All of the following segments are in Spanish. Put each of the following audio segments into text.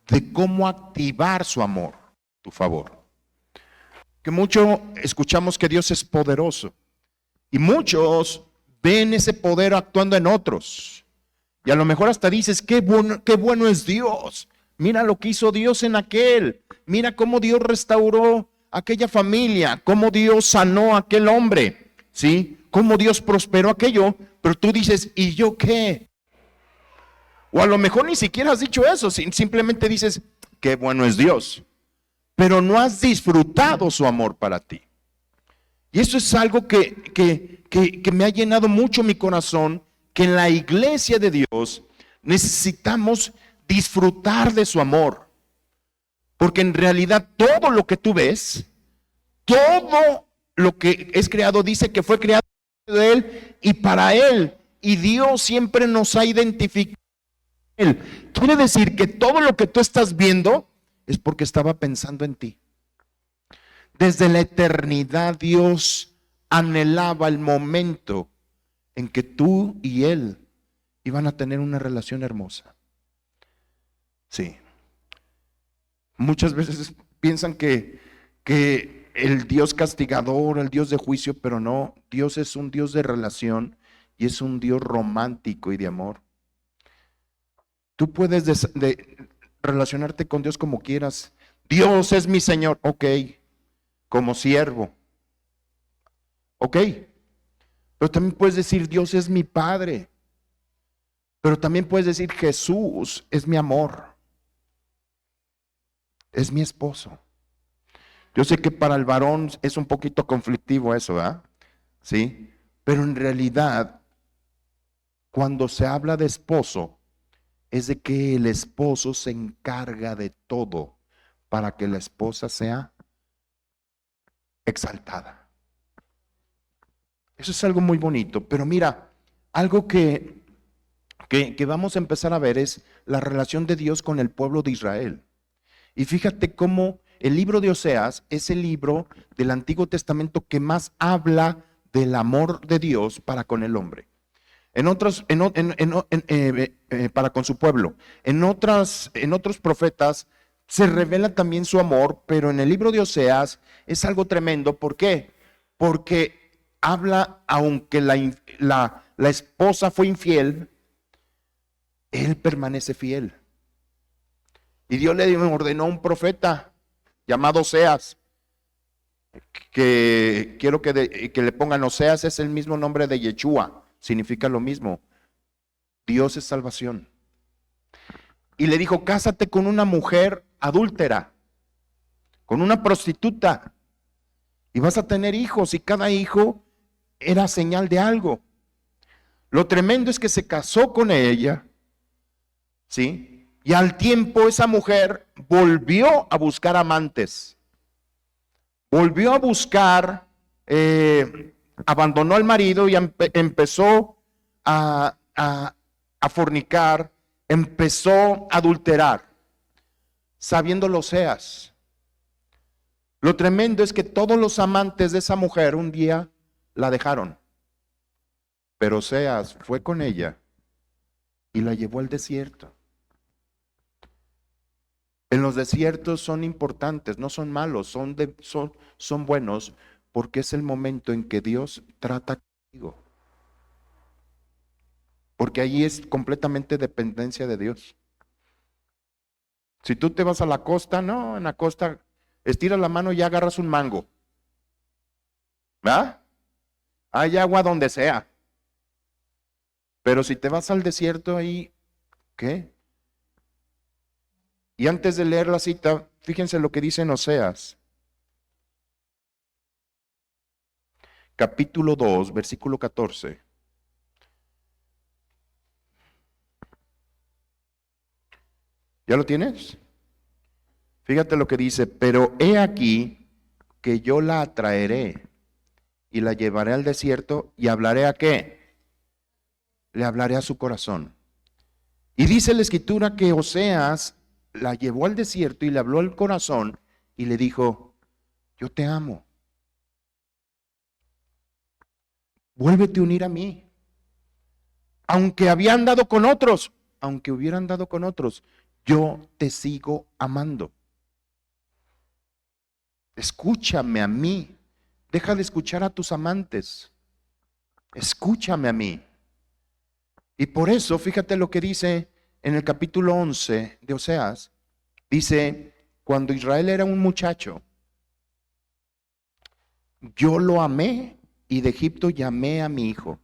de cómo activar su amor, tu favor. Que mucho escuchamos que Dios es poderoso y muchos ven ese poder actuando en otros. Y a lo mejor hasta dices, qué bueno es Dios. Mira lo que hizo Dios en aquel. Mira cómo Dios restauró aquella familia, cómo Dios sanó a aquel hombre, ¿sí? Cómo Dios prosperó aquello, pero tú dices, ¿y yo qué? O a lo mejor ni siquiera has dicho eso, simplemente dices, qué bueno es Dios, pero no has disfrutado su amor para ti. Y eso es algo que me ha llenado mucho mi corazón, que en la iglesia de Dios necesitamos disfrutar de su amor. Porque en realidad todo lo que tú ves, todo lo que es creado, dice que fue creado de Él y para Él. Y Dios siempre nos ha identificado con Él. Quiere decir que todo lo que tú estás viendo es porque estaba pensando en ti. Desde la eternidad Dios anhelaba el momento en que tú y Él iban a tener una relación hermosa. Sí. Muchas veces piensan que el Dios castigador, el Dios de juicio, pero no, Dios es un Dios de relación y es un Dios romántico y de amor. Tú puedes relacionarte con Dios como quieras. Dios es mi Señor, ok, como siervo, ok, pero también puedes decir Dios es mi Padre, pero también puedes decir Jesús es mi amor, es mi esposo. Yo sé que para el varón es un poquito conflictivo eso, ¿verdad? Sí, pero en realidad, cuando se habla de esposo, es de que el esposo se encarga de todo para que la esposa sea exaltada. Eso es algo muy bonito, pero mira, algo que vamos a empezar a ver es la relación de Dios con el pueblo de Israel. Y fíjate cómo el libro de Oseas es el libro del Antiguo Testamento que más habla del amor de Dios para con el hombre. Para con su pueblo. En otros profetas se revela también su amor, pero en el libro de Oseas es algo tremendo. ¿Por qué? Porque habla, aunque la esposa fue infiel, él permanece fiel. Y Dios le ordenó a un profeta llamado Oseas, que quiero que le pongan Oseas, es el mismo nombre de Yeshua, significa lo mismo. Dios es salvación. Y le dijo, cásate con una mujer adúltera, con una prostituta, y vas a tener hijos, y cada hijo era señal de algo. Lo tremendo es que se casó con ella, ¿sí? Y al tiempo esa mujer volvió a buscar amantes, volvió a buscar, abandonó al marido y empezó a fornicar, empezó a adulterar, sabiéndolo Oseas. Lo tremendo es que todos los amantes de esa mujer un día la dejaron, pero Oseas fue con ella y la llevó al desierto. En los desiertos son importantes, no son malos, son buenos, porque es el momento en que Dios trata contigo. Porque allí es completamente dependencia de Dios. Si tú te vas a la costa, no, en la costa estiras la mano y ya agarras un mango. ¿Verdad? Hay agua donde sea. Pero si te vas al desierto ahí, ¿qué? Y antes de leer la cita, fíjense lo que dice en Oseas. Capítulo 2, versículo 14. ¿Ya lo tienes? Fíjate lo que dice, pero he aquí que yo la atraeré y la llevaré al desierto y hablaré a qué? Le hablaré a su corazón. Y dice la escritura que Oseas la llevó al desierto y le habló al corazón y le dijo, yo te amo. Vuélvete a unir a mí. Aunque habían dado con otros, aunque hubieran dado con otros, yo te sigo amando. Escúchame a mí. Deja de escuchar a tus amantes. Escúchame a mí. Y por eso, fíjate lo que dice en el capítulo 11 de Oseas. Dice, cuando Israel era un muchacho, yo lo amé y de Egipto llamé a mi hijo.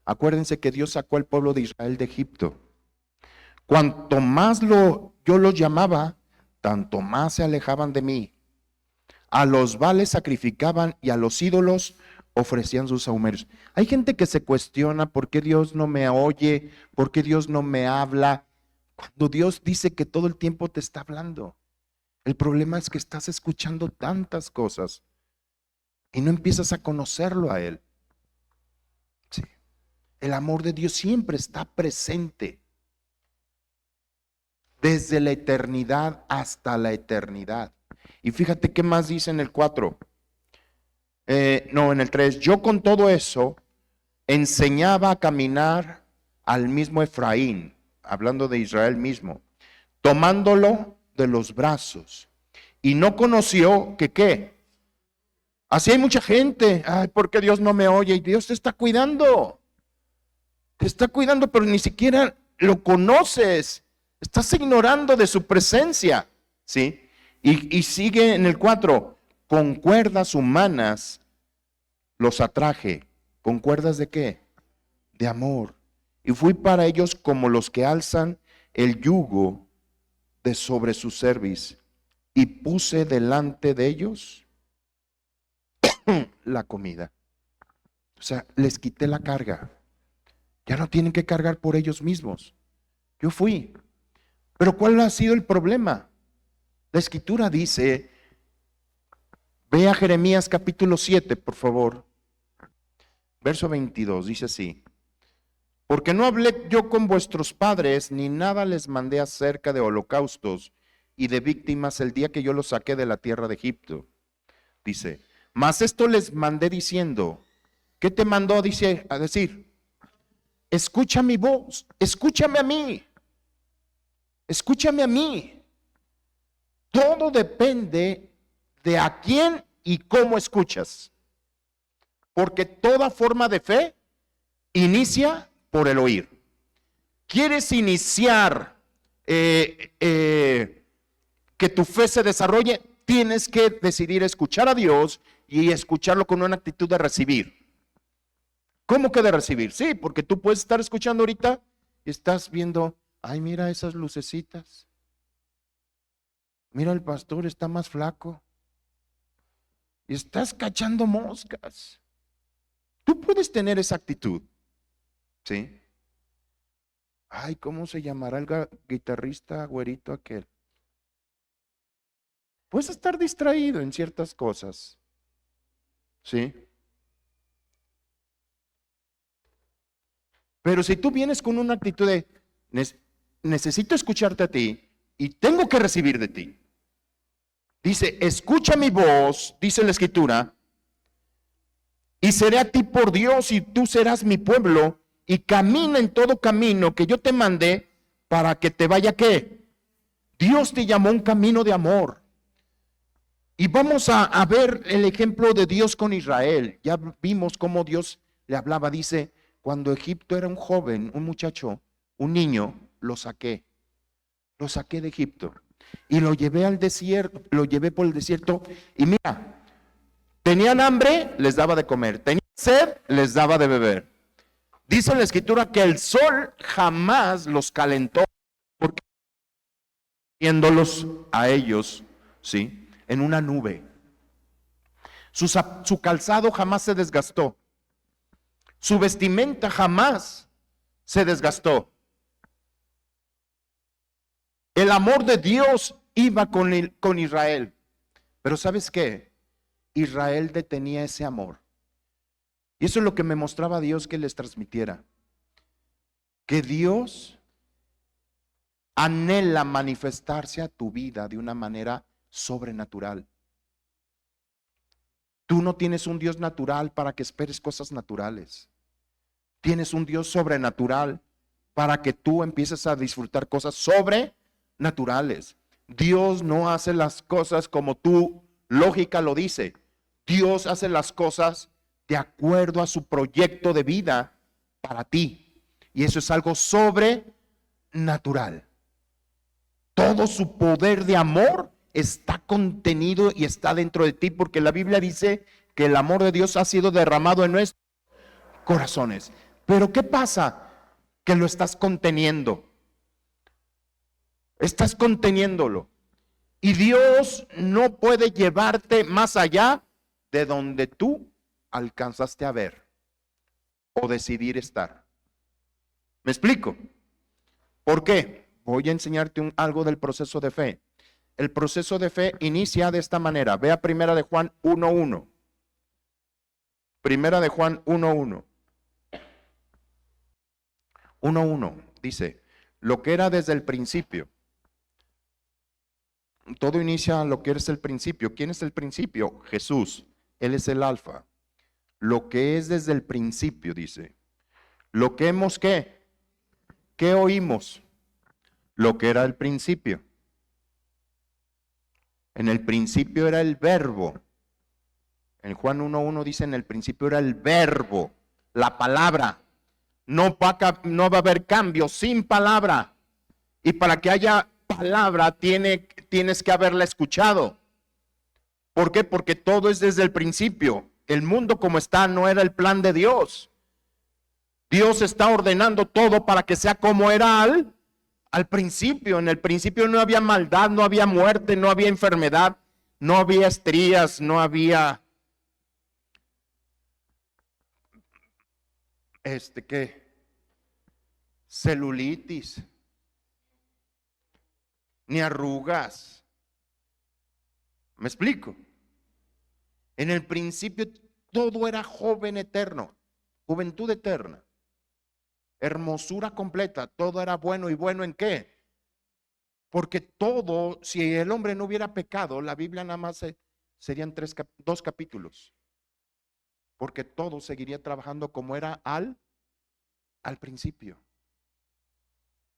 Acuérdense que Dios sacó al pueblo de Israel de Egipto. Cuanto más yo los llamaba, tanto más se alejaban de mí. A los vales sacrificaban y a los ídolos ofrecían sus sahumerios. Hay gente que se cuestiona por qué Dios no me oye, por qué Dios no me habla, cuando Dios dice que todo el tiempo te está hablando. El problema es que estás escuchando tantas cosas y no empiezas a conocerlo a Él. Sí. El amor de Dios siempre está presente, desde la eternidad hasta la eternidad. Y fíjate qué más dice en el 4. En el 3. Yo con todo eso enseñaba a caminar al mismo Efraín, hablando de Israel mismo, tomándolo de los brazos. Y no conoció que qué. Así hay mucha gente. Ay, ¿por qué Dios no me oye? Y Dios te está cuidando. Te está cuidando, pero ni siquiera lo conoces. Estás ignorando de su presencia. ¿Sí? Y sigue en el 4. Con cuerdas humanas los atraje. ¿Con cuerdas de qué? De amor. Y fui para ellos como los que alzan el yugo de sobre su cerviz. Y puse delante de ellos la comida. O sea, les quité la carga. Ya no tienen que cargar por ellos mismos. Yo fui. Pero ¿cuál ha sido el problema? La Escritura dice, ve a Jeremías capítulo 7, por favor. Verso 22, dice así. Porque no hablé yo con vuestros padres, ni nada les mandé acerca de holocaustos y de víctimas el día que yo los saqué de la tierra de Egipto. Dice, mas esto les mandé diciendo, ¿qué te mandó? Dice a decir, escucha mi voz, escúchame a mí, escúchame a mí. Todo depende de a quién y cómo escuchas. Porque toda forma de fe inicia por el oír. ¿Quieres iniciar que tu fe se desarrolle? Tienes que decidir escuchar a Dios y escucharlo con una actitud de recibir. ¿Cómo que de recibir? Sí, porque tú puedes estar escuchando ahorita y estás viendo, ay, mira esas lucecitas. Mira, el pastor está más flaco. Y estás cachando moscas. Tú puedes tener esa actitud. ¿Sí? Ay, ¿cómo se llamará el guitarrista güerito aquel? Puedes estar distraído en ciertas cosas. ¿Sí? Pero si tú vienes con una actitud de necesito escucharte a ti y tengo que recibir de ti. Dice, escucha mi voz, dice la Escritura, y seré a ti por Dios y tú serás mi pueblo, y camina en todo camino que yo te mandé para que te vaya ¿qué? Dios te llamó un camino de amor. Y vamos a ver el ejemplo de Dios con Israel. Ya vimos cómo Dios le hablaba. Dice, cuando Egipto era un joven, un muchacho, un niño, lo saqué de Egipto. Y lo llevé al desierto, lo llevé por el desierto. Y mira, tenían hambre, les daba de comer. Tenían sed, les daba de beber. Dice la Escritura que el sol jamás los calentó, porque viéndolos a ellos, ¿sí? En una nube. Su calzado jamás se desgastó. Su vestimenta jamás se desgastó. El amor de Dios iba con Israel. Pero ¿sabes qué? Israel detenía ese amor. Y eso es lo que me mostraba Dios que les transmitiera. Que Dios anhela manifestarse a tu vida de una manera sobrenatural. Tú no tienes un Dios natural para que esperes cosas naturales. Tienes un Dios sobrenatural para que tú empieces a disfrutar cosas sobrenaturales. naturales. Dios no hace las cosas como tu lógica lo dice. Dios hace las cosas de acuerdo a su proyecto de vida para ti. Y eso es algo sobrenatural. Todo su poder de amor está contenido y está dentro de ti, porque la Biblia dice que el amor de Dios ha sido derramado en nuestros corazones. Pero ¿qué pasa? Que lo estás conteniendo. Estás conteniéndolo. Y Dios no puede llevarte más allá de donde tú alcanzaste a ver o decidir estar. ¿Me explico? ¿Por qué? Voy a enseñarte algo del proceso de fe. El proceso de fe inicia de esta manera. Vea Primera de Juan 1:1. Primera de Juan 1:1. 1:1 dice, lo que era desde el principio. Todo inicia lo que es el principio. ¿Quién es el principio? Jesús. Él es el alfa. Lo que es desde el principio, dice. Lo que hemos, ¿qué? ¿Qué oímos? Lo que era el principio. En el principio era el verbo. En Juan 1:1 dice, en el principio era el verbo, la palabra. No va a haber cambio sin palabra. Y para que haya palabra tienes que haberla escuchado. ¿Por qué? Porque todo es desde el principio. El mundo como está no era el plan de Dios. Dios está ordenando todo para que sea como era al principio. En el principio no había maldad, no había muerte, no había enfermedad, no había estrías, no había celulitis, ni arrugas. ¿Me explico? En el principio todo era joven eterno, juventud eterna, hermosura completa, todo era bueno. ¿Y bueno en qué? Porque todo, si el hombre no hubiera pecado, la Biblia nada más serían 2 capítulos. Porque todo seguiría trabajando como era al principio.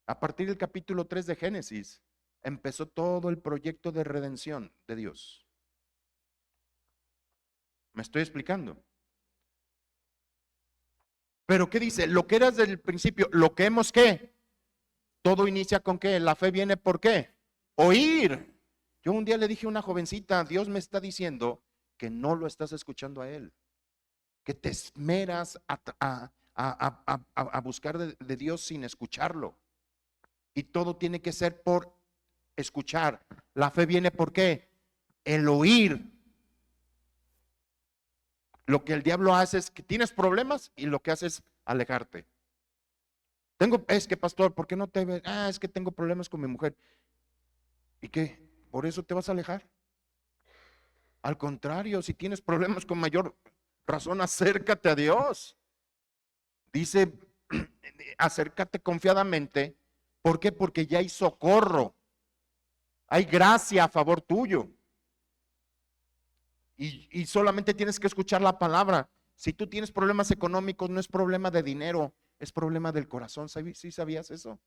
A partir del capítulo 3 de Génesis, empezó todo el proyecto de redención de Dios. ¿Me estoy explicando? Pero ¿qué dice? Lo que era desde el principio, lo que hemos, ¿qué? Todo inicia con ¿qué? La fe viene ¿por qué? Oír. Yo un día le dije a una jovencita, Dios me está diciendo que no lo estás escuchando a Él, que te esmeras a buscar de Dios sin escucharlo. Y todo tiene que ser por escuchar. La fe viene ¿por qué? El oír. Lo que el diablo hace es que tienes problemas y lo que hace es alejarte. Es que pastor, ¿por qué no te ves? Es que tengo problemas con mi mujer. ¿Y qué? ¿Por eso te vas a alejar? Al contrario, si tienes problemas con mayor razón, acércate a Dios. Dice, acércate confiadamente. ¿Por qué? Porque ya hay socorro. Hay gracia a favor tuyo. Y solamente tienes que escuchar la palabra. Si tú tienes problemas económicos, no es problema de dinero, es problema del corazón. ¿Sí sabías eso?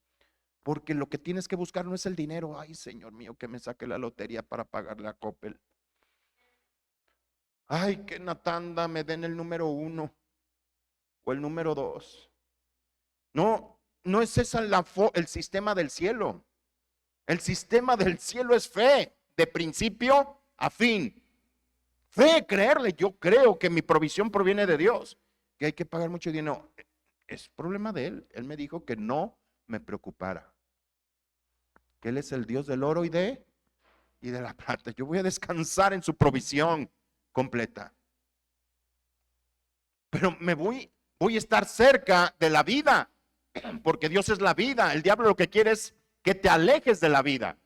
Porque lo que tienes que buscar no es el dinero. Ay, Señor mío, que me saque la lotería para pagarle a Coppel. Ay, que Natanda me den el número 1 o el número 2. No es esa el sistema del cielo. El sistema del cielo es fe, de principio a fin. Fe, creerle. Yo creo que mi provisión proviene de Dios, que hay que pagar mucho dinero. Es problema de Él. Él me dijo que no me preocupara, que Él es el Dios del oro y de la plata. Yo voy a descansar en su provisión completa. Pero voy a estar cerca de la vida, porque Dios es la vida. El diablo lo que quiere es que te alejes de la vida,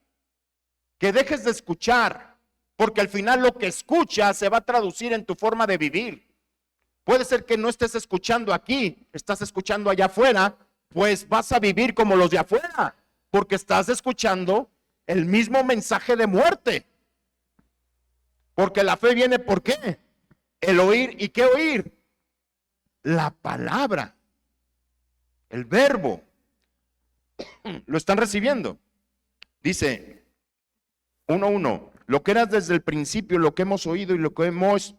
que dejes de escuchar, porque al final lo que escuchas se va a traducir en tu forma de vivir. Puede ser que no estés escuchando aquí, estás escuchando allá afuera, pues vas a vivir como los de afuera, porque estás escuchando el mismo mensaje de muerte. Porque la fe viene ¿por qué? El oír. ¿Y qué oír? La palabra, el verbo. ¿Lo están recibiendo? Dice 1:1, lo que eras desde el principio, lo que hemos oído y lo que hemos,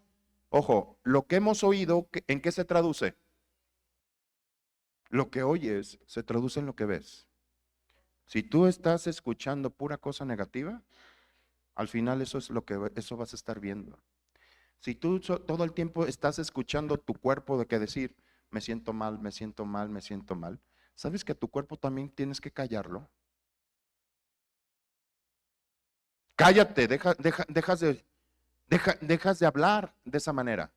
ojo, lo que hemos oído, ¿en qué se traduce? Lo que oyes se traduce en lo que ves. Si tú estás escuchando pura cosa negativa, al final eso es lo que eso vas a estar viendo. Si tú todo el tiempo estás escuchando tu cuerpo de que decir, me siento mal, me siento mal, me siento mal, ¿sabes que tu cuerpo también tienes que callarlo? Cállate, dejas de hablar de esa manera.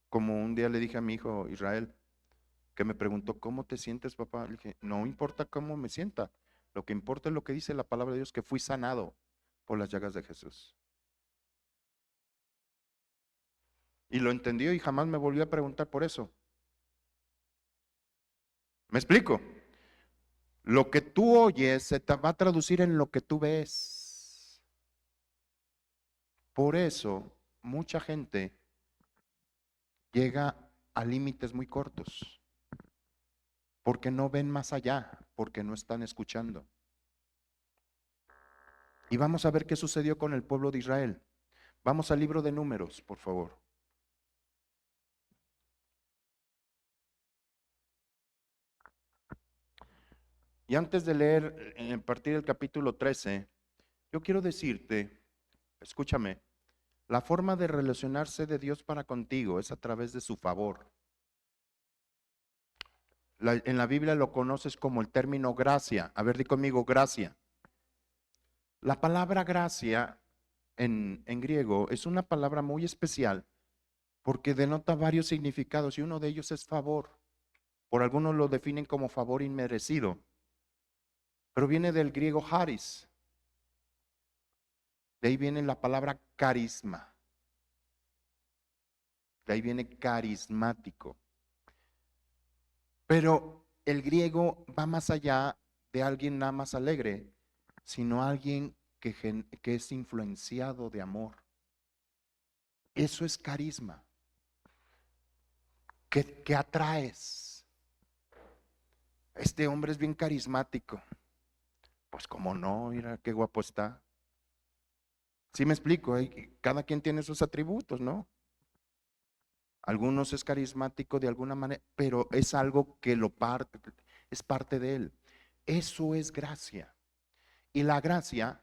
Como un día le dije a mi hijo Israel, que me preguntó, ¿cómo te sientes, papá? Le dije, no importa cómo me sienta, lo que importa es lo que dice la palabra de Dios, que fui sanado por las llagas de Jesús. Y lo entendió y jamás me volvió a preguntar por eso. ¿Me explico? Lo que tú oyes se te va a traducir en lo que tú ves. Por eso, mucha gente llega a límites muy cortos, porque no ven más allá, porque no están escuchando. Y vamos a ver qué sucedió con el pueblo de Israel. Vamos al libro de Números, por favor. Y antes de leer a partir del capítulo 13, yo quiero decirte, escúchame, la forma de relacionarse de Dios para contigo es a través de su favor. En la Biblia lo conoces como el término gracia. A ver, di conmigo, gracia. La palabra gracia en griego es una palabra muy especial porque denota varios significados y uno de ellos es favor. Por algunos lo definen como favor inmerecido, pero viene del griego charis. De ahí viene la palabra carisma. De ahí viene carismático. Pero el griego va más allá de alguien nada más alegre, sino alguien que es influenciado de amor. Eso es carisma. Que atraes. Este hombre es bien carismático. Pues como no, mira qué guapo está. Sí me explico, cada quien tiene sus atributos, ¿no? Algunos es carismático de alguna manera, pero es algo que es parte de él. Eso es gracia. Y la gracia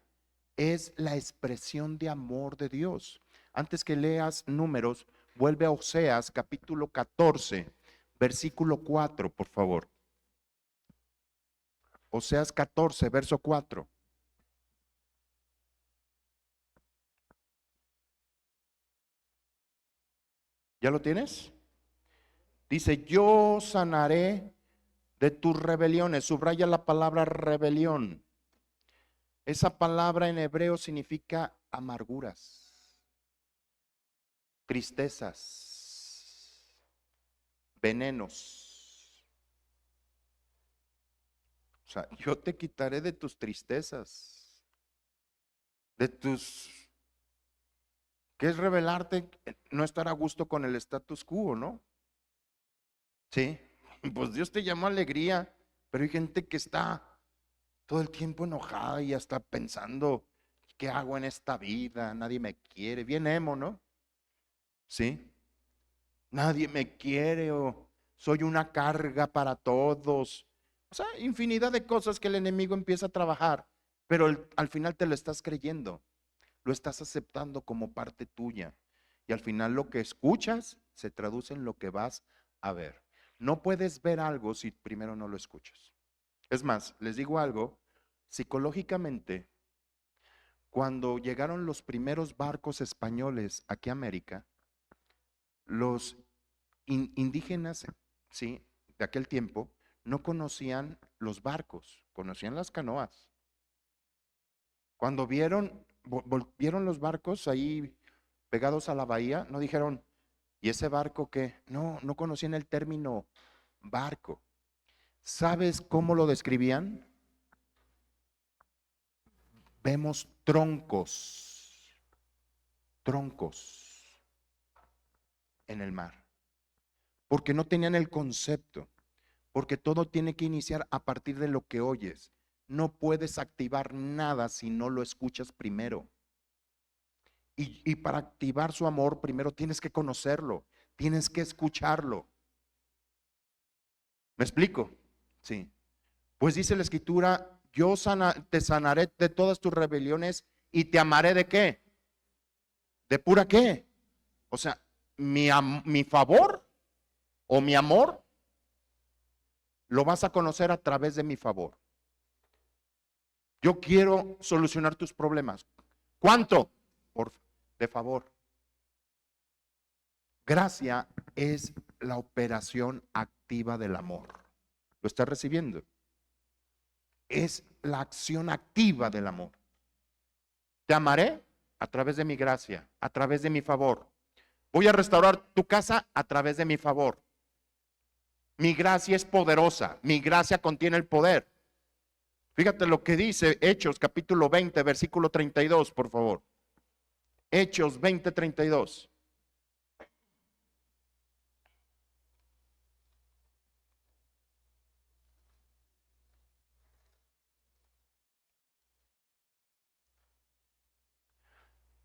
es la expresión de amor de Dios. Antes que leas Números, vuelve a Oseas capítulo 14, versículo 4, por favor. Oseas 14, verso 4. ¿Ya lo tienes? Dice, yo sanaré de tus rebeliones. Subraya la palabra rebelión. Esa palabra en hebreo significa amarguras, tristezas, venenos. O sea, yo te quitaré de tus tristezas, de tus... ¿Qué es rebelarte? No estar a gusto con el status quo, ¿no? Sí, pues Dios te llamó a alegría, pero hay gente que está todo el tiempo enojada y hasta pensando, ¿qué hago en esta vida? Nadie me quiere. Bien emo, ¿no? Sí. Nadie me quiere o soy una carga para todos. O sea, infinidad de cosas que el enemigo empieza a trabajar, pero al final te lo estás creyendo, lo estás aceptando como parte tuya. Y al final lo que escuchas se traduce en lo que vas a ver. No puedes ver algo si primero no lo escuchas. Es más, les digo algo, psicológicamente, cuando llegaron los primeros barcos españoles aquí a América, los indígenas, sí, de aquel tiempo, no conocían los barcos, conocían las canoas. Cuando vieron los barcos ahí pegados a la bahía, no dijeron, ¿y ese barco qué? No, no conocían el término barco. ¿Sabes cómo lo describían? Vemos troncos, troncos en el mar, porque no tenían el concepto. porque todo tiene que iniciar a partir de lo que oyes. No puedes activar nada si no lo escuchas primero. Y para activar su amor, primero tienes que conocerlo, tienes que escucharlo. ¿Me explico? Sí. Pues dice la escritura, yo te sanaré de todas tus rebeliones y te amaré ¿de qué? ¿De pura qué? O sea, mi favor o mi amor lo vas a conocer a través de mi favor. Yo quiero solucionar tus problemas. ¿Cuánto? De favor. Gracia es la operación activa del amor. ¿Lo estás recibiendo? Es la acción activa del amor. Te amaré a través de mi gracia, a través de mi favor. Voy a restaurar tu casa a través de mi favor. Mi gracia es poderosa, mi gracia contiene el poder. Fíjate lo que dice Hechos capítulo 20, versículo 32, por favor. Hechos 20, 32.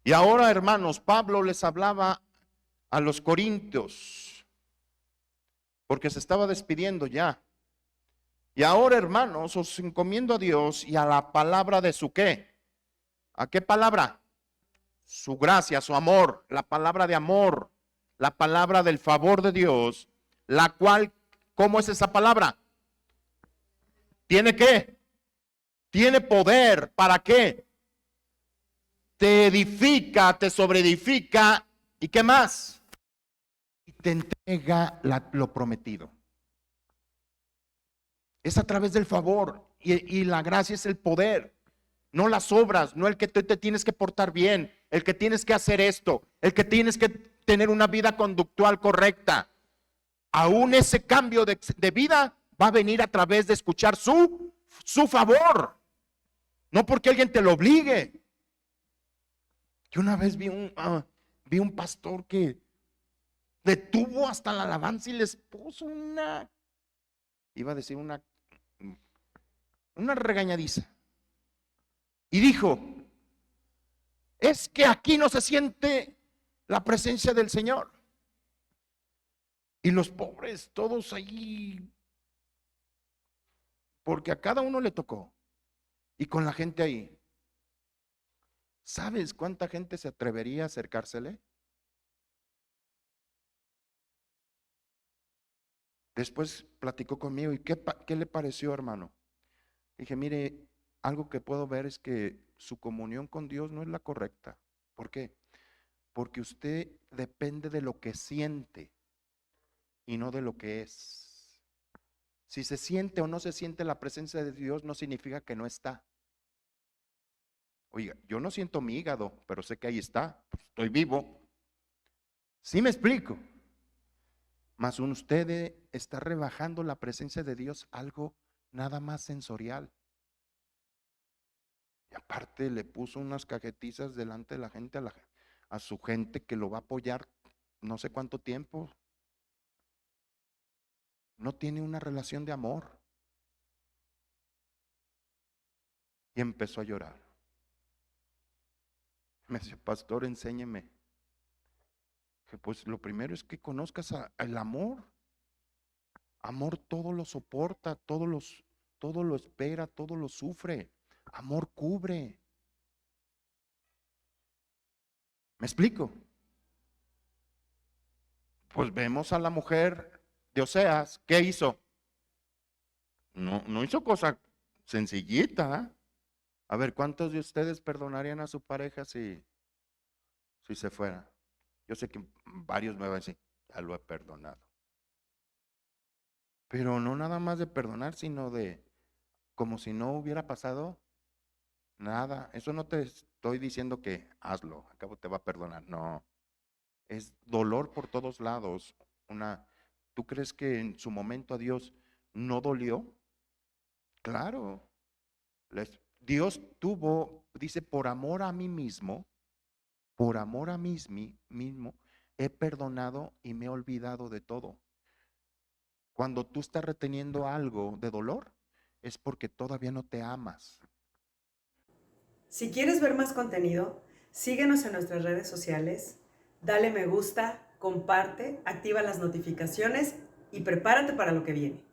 Y ahora, hermanos, Pablo les hablaba a los corintios, porque se estaba despidiendo ya. Y ahora, hermanos, os encomiendo a Dios y a la palabra de su qué. ¿A qué palabra? Su gracia, su amor, la palabra de amor, la palabra del favor de Dios, la cual, ¿cómo es esa palabra? ¿Tiene qué? Tiene poder. ¿Para qué? Te edifica, te sobreedifica. ¿Y qué más? Y te entrega lo prometido. Es a través del favor y la gracia es el poder, no las obras, no el que te tienes que portar bien, el que tienes que hacer esto, el que tienes que tener una vida conductual correcta. Aún ese cambio de vida va a venir a través de escuchar su favor, no porque alguien te lo obligue. Yo una vez vi un pastor que detuvo hasta la alabanza y les puso iba a decir una regañadiza. Y dijo, es que aquí no se siente la presencia del Señor. Y los pobres, todos ahí, porque a cada uno le tocó. Y con la gente ahí. ¿Sabes cuánta gente se atrevería a acercársele? Después platicó conmigo y ¿qué le pareció, hermano? Dije, mire, algo que puedo ver es que su comunión con Dios no es la correcta. ¿Por qué? Porque usted depende de lo que siente y no de lo que es. Si se siente o no se siente la presencia de Dios, no significa que no está. Oiga, yo no siento mi hígado, pero sé que ahí está, pues estoy vivo. ¿Sí me explico? Mas usted está rebajando la presencia de Dios algo nada más sensorial. Y aparte le puso unas cajetizas delante de la gente, a su gente que lo va a apoyar no sé cuánto tiempo. No tiene una relación de amor. Y empezó a llorar. Me dice, pastor, enséñeme. Que pues lo primero es que conozcas el amor. Amor todo lo soporta, todo lo espera, todo lo sufre. Amor cubre. ¿Me explico? Pues vemos a la mujer de Oseas, ¿qué hizo? No hizo cosa sencillita. ¿Eh? A ver, ¿cuántos de ustedes perdonarían a su pareja si se fuera? Yo sé que varios me van a decir, ya lo he perdonado. Pero no nada más de perdonar, sino de como si no hubiera pasado nada. Eso no te estoy diciendo que hazlo, acabo te va a perdonar. No, es dolor por todos lados. ¿Tú crees que en su momento a Dios no dolió? Claro. Dios dice, por amor a mí mismo, por amor a mí mismo, he perdonado y me he olvidado de todo. Cuando tú estás reteniendo algo de dolor, es porque todavía no te amas. Si quieres ver más contenido, síguenos en nuestras redes sociales, dale me gusta, comparte, activa las notificaciones y prepárate para lo que viene.